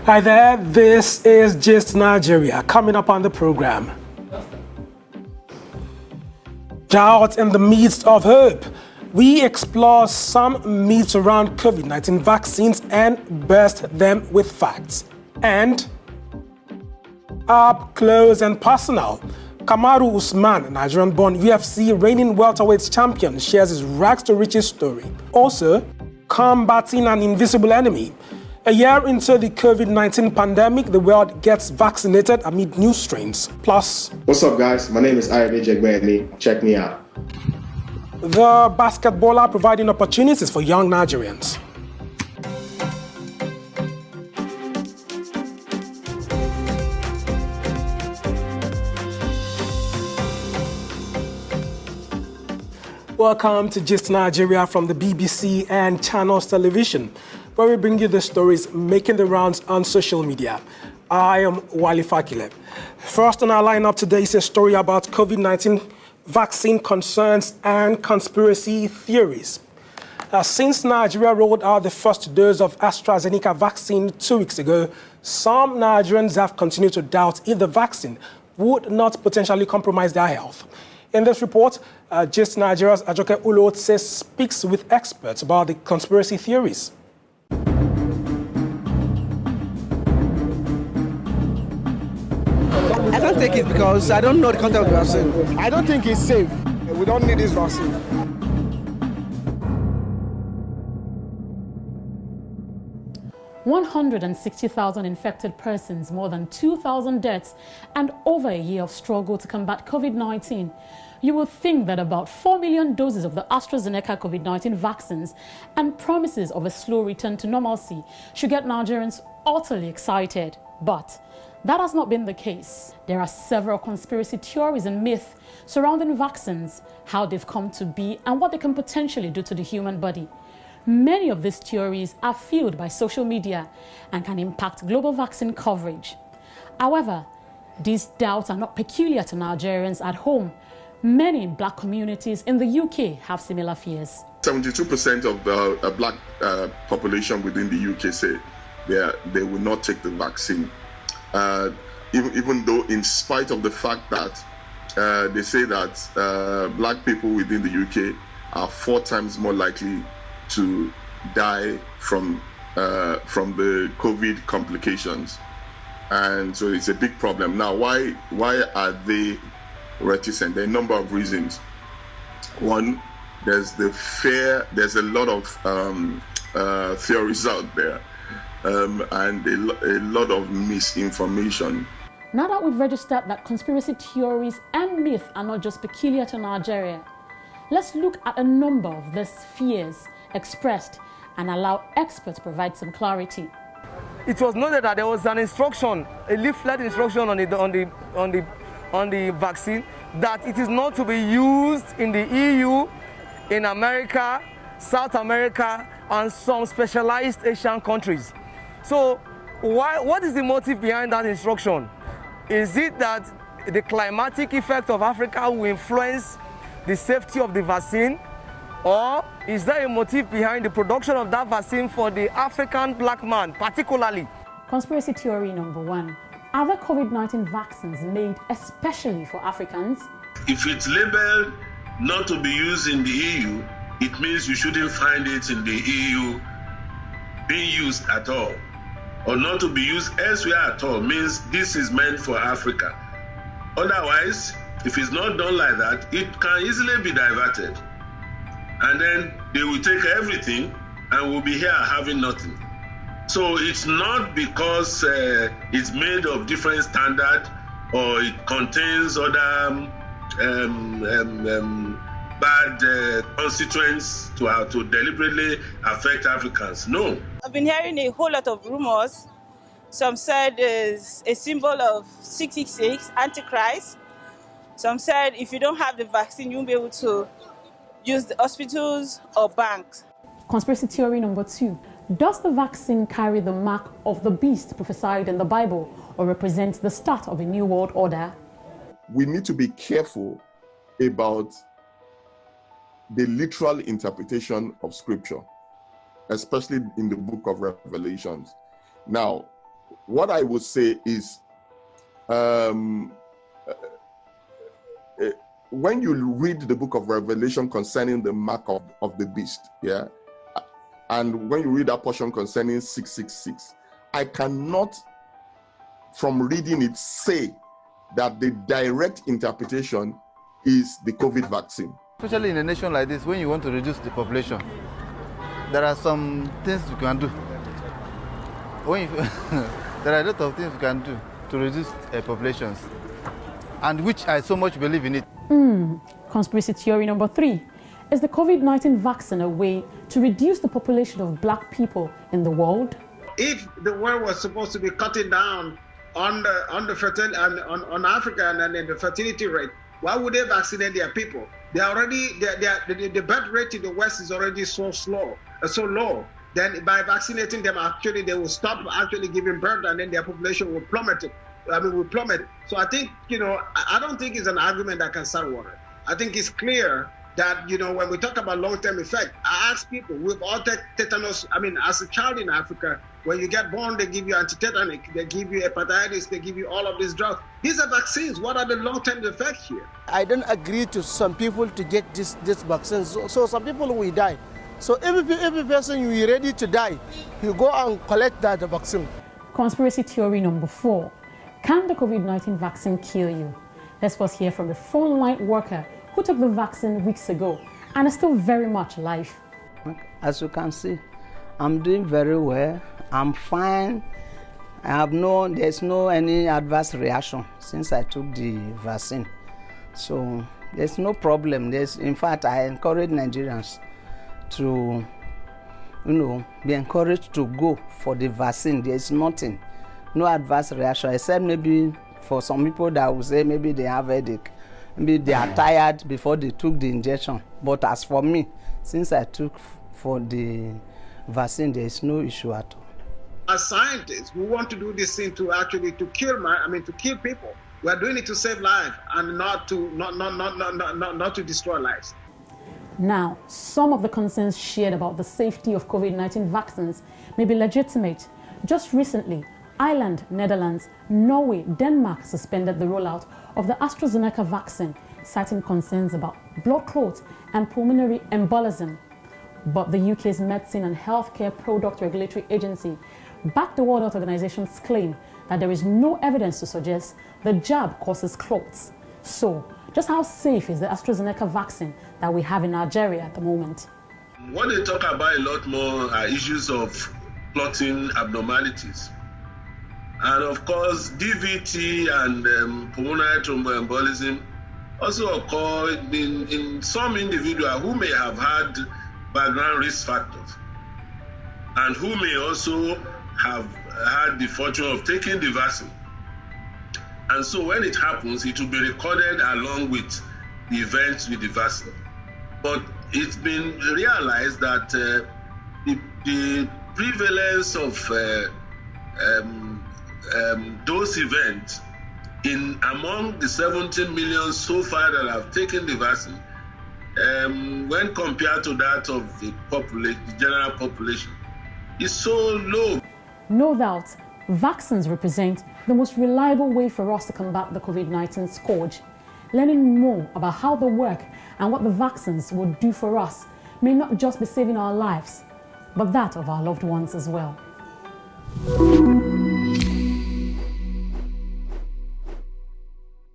Hi there, this is Gist Nigeria. Coming up on the program. Doubt in the midst of hope. We explore some myths around COVID-19 vaccines and burst them with facts. And up close and personal, Kamaru Usman, Nigerian-born UFC reigning welterweight champion, shares his rags to riches story. Also, combating an invisible enemy. A year into the COVID-19 pandemic, the world gets vaccinated amid new strains. Plus, what's up, guys? My name is Ivy Jegbeni. Check me out. The basketballer providing opportunities for young Nigerians. Welcome to Gist Nigeria from the BBC and Channels Television, where we bring you the stories making the rounds on social media. I am Wali Fakile. First on our lineup today is a story about COVID-19 vaccine concerns and conspiracy theories. Since Nigeria rolled out the first dose of AstraZeneca vaccine 2 weeks ago, some Nigerians have continued to doubt if the vaccine would not potentially compromise their health. In this report, Gist Nigeria's Ajoke Ulotse speaks with experts about the conspiracy theories. I don't take it because I don't know the content of the vaccine. I don't think it's safe. We don't need this vaccine. $160,000 infected persons, more than 2,000 deaths, and over a year of struggle to combat COVID-19. You would think that about 4 million doses of the AstraZeneca COVID-19 vaccines and promises of a slow return to normalcy should get Nigerians utterly excited. But that has not been the case. There are several conspiracy theories and myths surrounding vaccines, how they've come to be, and what they can potentially do to the human body. Many of these theories are fueled by social media and can impact global vaccine coverage. However, these doubts are not peculiar to Nigerians at home. Many black communities in the UK have similar fears. 72% of the black population within the UK say they will not take the vaccine. Even though, in spite of the fact that they say that black people within the UK are 4 times more likely to die from the COVID complications, and so it's a big problem. Now, why are they reticent? There are a number of reasons. One, there's the fear. There's a lot of theories out there, and a lot of misinformation. Now that we've registered that conspiracy theories and myths are not just peculiar to Nigeria, let's look at a number of these fears expressed and allow experts to provide some clarity. It was noted that there was an instruction, a leaflet instruction on the vaccine, that it is not to be used in the EU, in America, South America, and some specialized Asian countries. So what is the motive behind that instruction? Is it that the climatic effect of Africa will influence the safety of the vaccine? Or is there a motive behind the production of that vaccine for the African black man particularly? Conspiracy theory number 1. Are the COVID-19 vaccines made especially for Africans? If it's labeled not to be used in the EU, it means you shouldn't find it in the EU being used at all. Or not to be used elsewhere at all means this is meant for Africa. Otherwise, if it's not done like that, it can easily be diverted. And then they will take everything and we'll be here having nothing. So it's not because it's made of different standard or it contains other bad constituents to deliberately affect Africans. No. I've been hearing a whole lot of rumors. Some said it's a symbol of 666, Antichrist. Some said if you don't have the vaccine, you won't be able to use the hospitals or banks. Conspiracy theory number 2. Does the vaccine carry the mark of the beast prophesied in the Bible or represent the start of a new world order? We need to be careful about the literal interpretation of scripture, especially in the book of Revelations. Now, what I would say is, when you read the book of Revelation concerning the mark of the beast, yeah, and when you read that portion concerning 666, I cannot, from reading it, say that the direct interpretation is the COVID vaccine. Especially in a nation like this, when you want to reduce the population, there are some things you can do. There are a lot of things you can do to reduce populations, and which I so much believe in it. Conspiracy theory number 3. Is the COVID-19 vaccine a way to reduce the population of black people in the world? If the world was supposed to be cutting down on the fertility on Africa and then the fertility rate, why would they vaccinate their people? They already the birth rate in the West is already so low. Then by vaccinating them, actually they will stop actually giving birth, and then their population will plummet. So I think, I don't think it's an argument that can start water. I think it's clear that, when we talk about long-term effect, I ask people, we've all taken tetanus. I mean, as a child in Africa, when you get born, they give you anti-tetanic, they give you hepatitis, they give you all of these drugs. These are vaccines. What are the long-term effects here? I don't agree to some people to get this vaccine. So some people will die. So every person you are ready to die, you go and collect that vaccine. Conspiracy theory number 4. Can the COVID-19 vaccine kill you? Let's first hear from the frontline worker who took the vaccine weeks ago and is still very much alive. As you can see, I'm doing very well. I'm fine. There's no any adverse reaction since I took the vaccine. So there's no problem. In fact, I encourage Nigerians to, be encouraged to go for the vaccine. There's nothing, no adverse reaction, except maybe for some people that will say maybe they have headache, maybe they are tired before they took the injection. But as for me, since I took for the vaccine, there is no issue at all. As scientists, we want to do this thing to kill people. We are doing it to save lives and not to destroy lives. Now, some of the concerns shared about the safety of COVID-19 vaccines may be legitimate. Just recently, Ireland, Netherlands, Norway, Denmark suspended the rollout of the AstraZeneca vaccine, citing concerns about blood clots and pulmonary embolism. But the UK's Medicine and Healthcare Product Regulatory Agency backed the World Health Organization's claim that there is no evidence to suggest the jab causes clots. So, just how safe is the AstraZeneca vaccine that we have in Nigeria at the moment? What they talk about a lot more are issues of clotting abnormalities. And of course, DVT and pulmonary thromboembolism also occur in some individuals who may have had background risk factors and who may also have had the fortune of taking the vaccine. And so when it happens, it will be recorded along with the events with the vaccine. But it's been realized that the prevalence of those events among the 17 million so far that have taken the vaccine, when compared to that of the general population, is so low. No doubt, vaccines represent the most reliable way for us to combat the COVID-19 scourge. Learning more about how they work and what the vaccines will do for us may not just be saving our lives, but that of our loved ones as well.